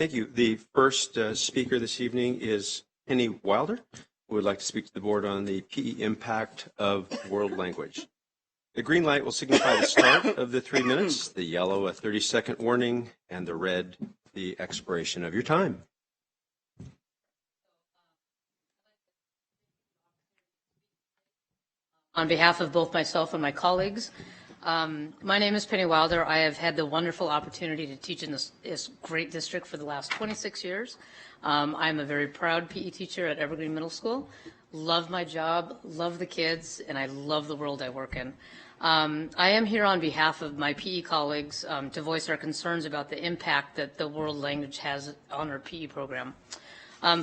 Thank you. The first speaker this evening is Penny Wilder, who would like to speak to the board on the PE impact of world language. The green light will signify the start of the 3 minutes, the yellow a 30-second warning, and the red the expiration of your time. On behalf of both myself and my colleagues, my name is Penny Wilder. I have had the wonderful opportunity to teach in this great district for the last 26 years. I'm a very proud PE teacher at Evergreen Middle School. Love my job, love the kids, and I love the world I work in. I am here on behalf of my PE colleagues to voice our concerns about the impact that the world language has on our PE program.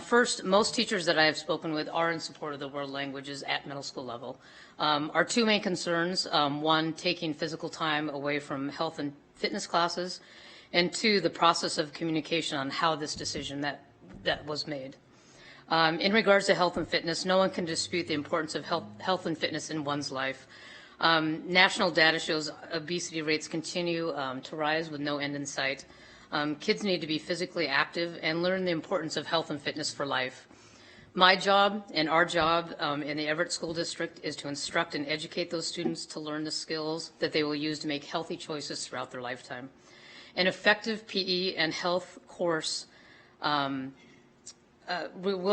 First, most teachers that I have spoken with are in support of the world languages at middle school level. Our two main concerns, one, taking physical time away from health and fitness classes, and two, the process of communication on how this decision that was made. In regards to health and fitness, no one can dispute the importance of health and fitness in one's life. National data shows obesity rates continue to rise with no end in sight. Kids need to be physically active and learn the importance of health and fitness for life. My job and our job in the Everett School District is to instruct and educate those students to learn the skills that they will use to make healthy choices throughout their lifetime. An effective PE and health course will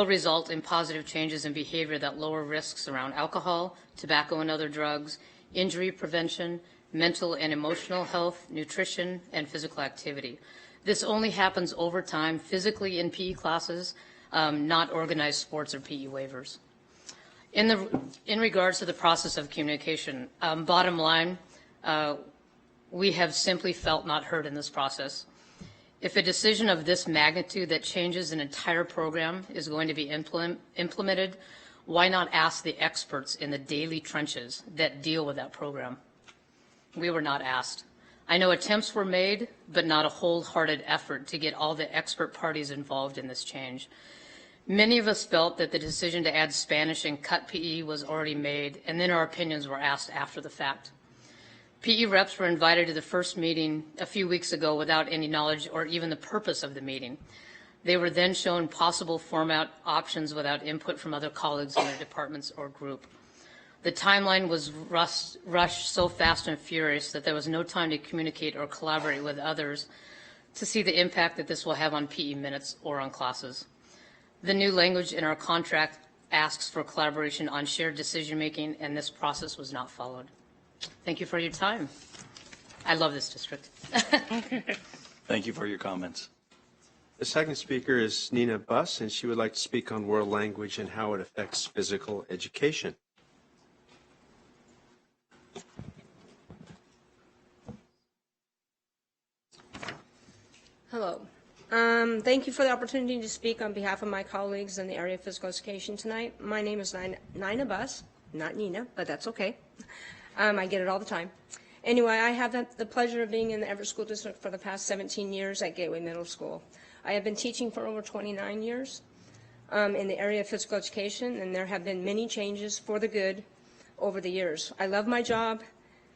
result in positive changes in behavior that lower risks around alcohol, tobacco and other drugs, injury prevention, mental and emotional health, nutrition, and physical activity. This only happens over time, physically in PE classes, not organized sports or PE waivers. In regards to the process of communication, bottom line, we have simply felt not heard in this process. If a decision of this magnitude that changes an entire program is going to be implemented, why not ask the experts in the daily trenches that deal with that program? We were not asked. I know attempts were made, but not a wholehearted effort to get all the expert parties involved in this change. Many of us felt that the decision to add Spanish and cut PE was already made, and then our opinions were asked after the fact. PE reps were invited to the first meeting a few weeks ago without any knowledge or even the purpose of the meeting. They were then shown possible format options without input from other colleagues in their departments or group. The timeline was rushed so fast and furious that there was no time to communicate or collaborate with others to see the impact that this will have on PE minutes or on classes. The new language in our contract asks for collaboration on shared decision-making, and this process was not followed. Thank you for your time. I love this district. Thank you for your comments. The second speaker is Nina Buss, and she would like to speak on world language and how it affects physical education. Hello. Thank you for the opportunity to speak on behalf of my colleagues in the area of physical education tonight. My name is Nina Buss, not Nina, but that's okay. I get it all the time. Anyway, I have the pleasure of being in the Everett School District for the past 17 years at Gateway Middle School. I have been teaching for over 29 years in the area of physical education, and there have been many changes for the good over the years. I love my job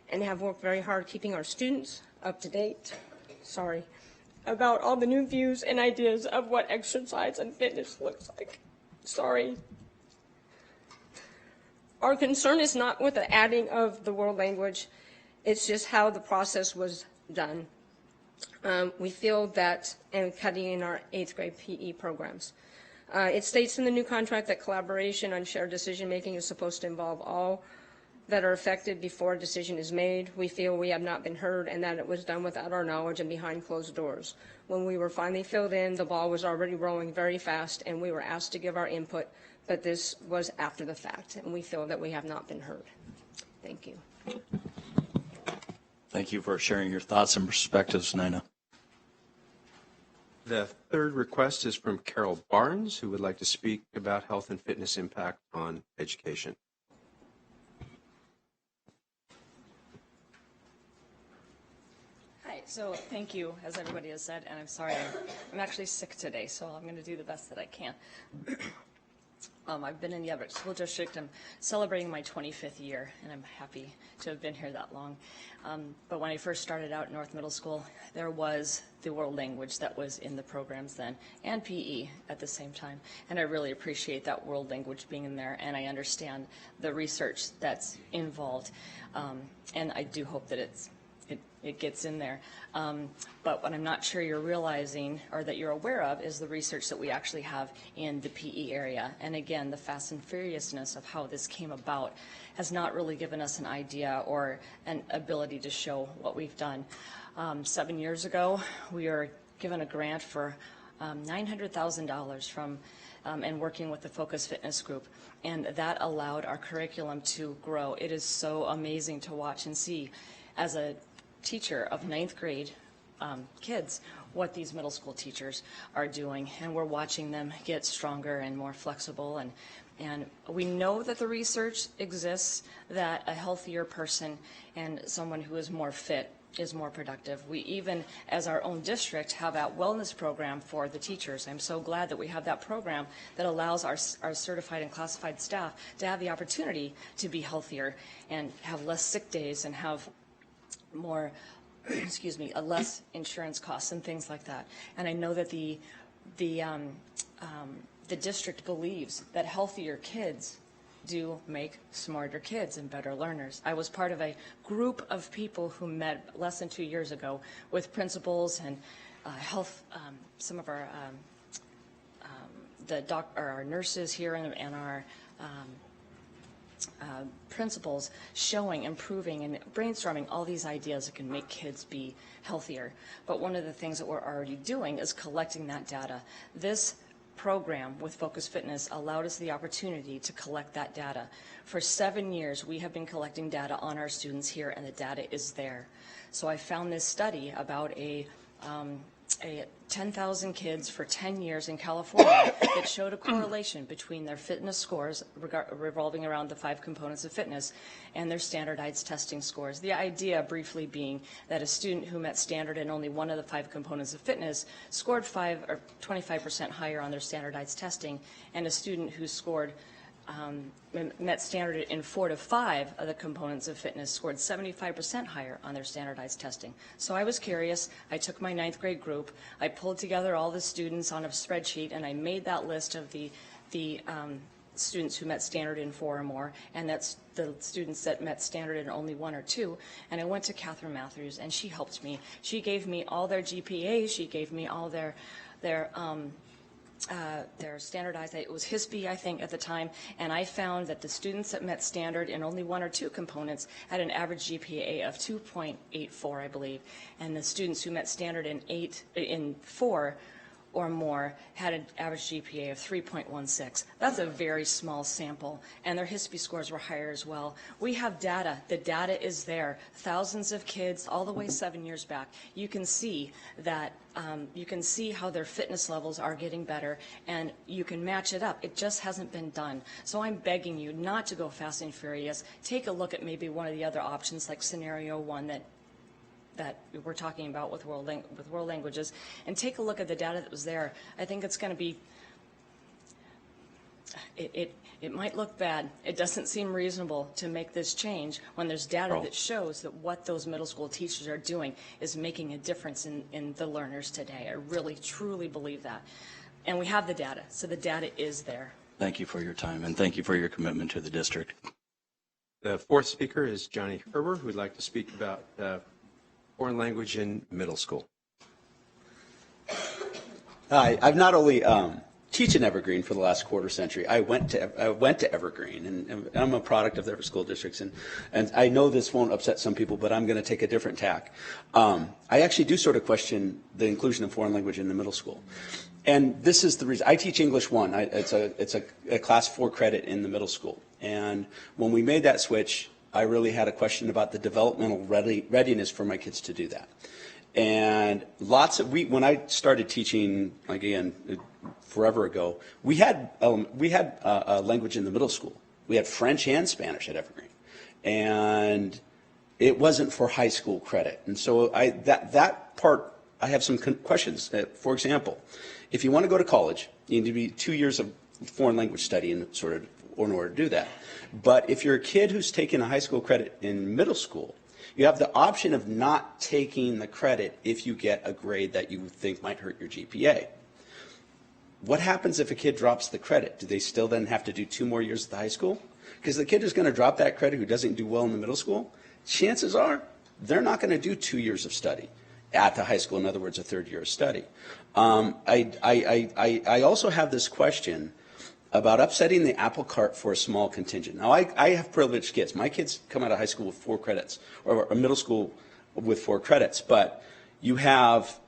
and have worked very hard keeping our students up to date. About all the new views and ideas of what exercise and fitness looks like. Our concern is not with the adding of the world language, it's just how the process was done. We feel that, and cutting in our 8th grade PE programs. It states in the new contract that collaboration on shared decision-making is supposed to involve all that are affected before a decision is made. We feel we have not been heard and that it was done without our knowledge and behind closed doors. When we were finally filled in, the ball was already rolling very fast and we were asked to give our input, but this was after the fact, and we feel that we have not been heard. Thank you. Thank you for sharing your thoughts and perspectives, Nina. The third request is from Carol Barnes, who would like to speak about health and fitness impact on education. Hi, so thank you, as everybody has said, and I'm sorry, I'm actually sick today, so I'm going to do the best that I can. I've been in the Everett School District. I'm celebrating my 25th year, and I'm happy to have been here that long. But when I first started out at North Middle School, there was the world language that was in the programs then, and PE at the same time. And I really appreciate that world language being in there, and I understand the research that's involved. And I do hope that it gets in there. But what I'm not sure you're realizing or that you're aware of is the research that we actually have in the PE area. And again, the fast and furiousness of how this came about has not really given us an idea or an ability to show what we've done. 7 years ago, we were given a grant for $900,000 from and working with the Focus Fitness Group, and that allowed our curriculum to grow. It is so amazing to watch and see as a teacher of 9th grade kids what these middle school teachers are doing, and we're watching them get stronger and more flexible, and we know that the research exists that a healthier person and someone who is more fit is more productive. We even, as our own district, have that wellness program for the teachers. I'm so glad that we have that program that allows our certified and classified staff to have the opportunity to be healthier and have less sick days and have more, less insurance costs and things like that. And I know that the district believes that healthier kids do make smarter kids and better learners. I was part of a group of people who met less than 2 years ago with principals and some of our our nurses here and our principals showing, improving, and brainstorming all these ideas that can make kids be healthier. But one of the things that we're already doing is collecting that data. This program with Focus Fitness allowed us the opportunity to collect that data. For 7 years, we have been collecting data on our students here, and the data is there. So I found this study about a 10,000 kids for 10 years in California that showed a correlation between their fitness scores revolving around the 5 components of fitness and their standardized testing scores. The idea briefly being that a student who met standard in only one of the 5 components of fitness scored 25% higher on their standardized testing, and a student who scored met standard in 4 to 5 of the components of fitness scored 75% higher on their standardized testing. So I was curious. I took my 9th grade group. I pulled together all the students on a spreadsheet, and I made that list of the students who met standard in 4 or more, and that's the students that met standard in only 1 or 2. And I went to Catherine Matthews, and she helped me. She gave me all their GPAs. She gave me all their standardized, it was HISP, I think, at the time, and I found that the students that met standard in only 1 or 2 components had an average GPA of 2.84, I believe, and the students who met standard in 4 or more had an average GPA of 3.16. That's a very small sample, and their HISP scores were higher as well. We have data. The data is there. Thousands of kids, all the way 7 years back. You can see that. You can see how their fitness levels are getting better, and you can match it up. It just hasn't been done. So I'm begging you not to go fast and furious. Take a look at maybe one of the other options, like scenario 1 that we're talking about with world languages, and take a look at the data that was there. I think it's going to be, it might look bad. It doesn't seem reasonable to make this change when there's data that shows that what those middle school teachers are doing is making a difference in the learners today. I really, truly believe that. And we have the data, so the data is there. Thank you for your time, and thank you for your commitment to the district. The fourth speaker is Johnny Herber, who would like to speak about foreign language in middle school. Hi, I've not only teach in Evergreen for the last quarter century. I went to Evergreen, and I'm a product of the Everett school districts, and I know this won't upset some people, but I'm going to take a different tack. I actually do sort of question the inclusion of foreign language in the middle school, and this is the reason. I teach English 1. It's a class 4 credit in the middle school, and when we made that switch, I really had a question about the developmental readiness for my kids to do that. And when I started teaching, again, forever ago, we had a language in the middle school. We had French and Spanish at Evergreen, and it wasn't for high school credit. And so that part, I have some questions. For example, if you want to go to college, you need to be 2 years of foreign language study in order to do that. But if you're a kid who's taken a high school credit in middle school, you have the option of not taking the credit if you get a grade that you think might hurt your GPA. What happens if a kid drops the credit? Do they still then have to do 2 more years at the high school? Because the kid who's going to drop that credit who doesn't do well in the middle school, chances are they're not going to do 2 years of study at the high school, in other words, a 3rd year of study. I also have this question about upsetting the apple cart for a small contingent. Now, I have privileged kids. My kids come out of high school with 4 credits, or a middle school with 4 credits, but you have,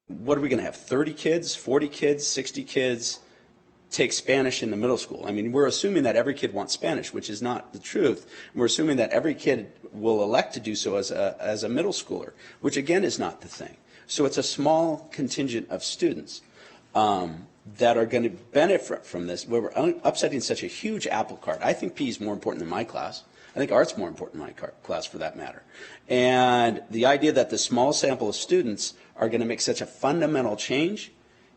what are we going to have, 30 kids, 40 kids, 60 kids take Spanish in the middle school? I mean, we're assuming that every kid wants Spanish, which is not the truth. We're assuming that every kid will elect to do so as a middle schooler, which again is not the thing. So it's a small contingent of students that are going to benefit from this, where we're upsetting such a huge apple cart. I think PE is more important than my class. I think art's more important than my class, for that matter. And the idea that the small sample of students are going to make such a fundamental change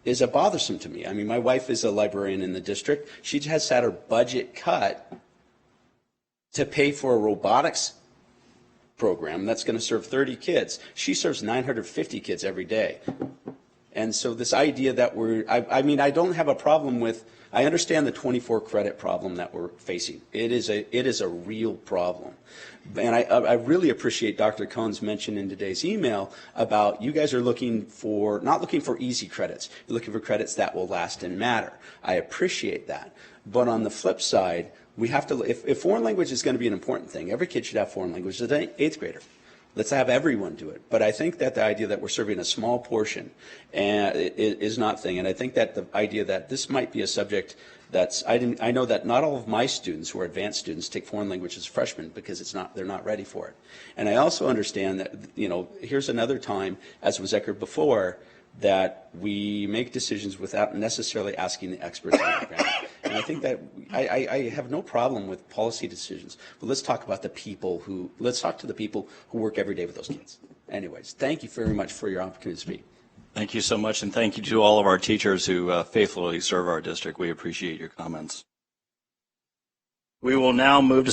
is bothersome to me. I mean, my wife is a librarian in the district. She has had her budget cut to pay for a robotics program that's going to serve 30 kids. She serves 950 kids every day. And so this idea that I mean, I don't have a problem with, I understand the 24 credit problem that we're facing. It is a real problem. And I really appreciate Dr. Cohn's mention in today's email about you guys are not looking for easy credits. You're looking for credits that will last and matter. I appreciate that. But on the flip side, we have to, if foreign language is going to be an important thing, every kid should have foreign language as an 8th grader. Let's have everyone do it. But I think that the idea that we're serving a small portion is not thing. And I think that the idea that this might be a subject that's, I know that not all of my students who are advanced students take foreign language as freshmen because they're not ready for it. And I also understand that, here's another time, as was echoed before, that we make decisions without necessarily asking the experts on the ground. And I think that I have no problem with policy decisions, but let's talk to the people who work every day with those kids. Anyways, thank you very much for your opportunity to speak. Thank you so much, and thank you to all of our teachers who faithfully serve our district. We appreciate your comments. We will now move to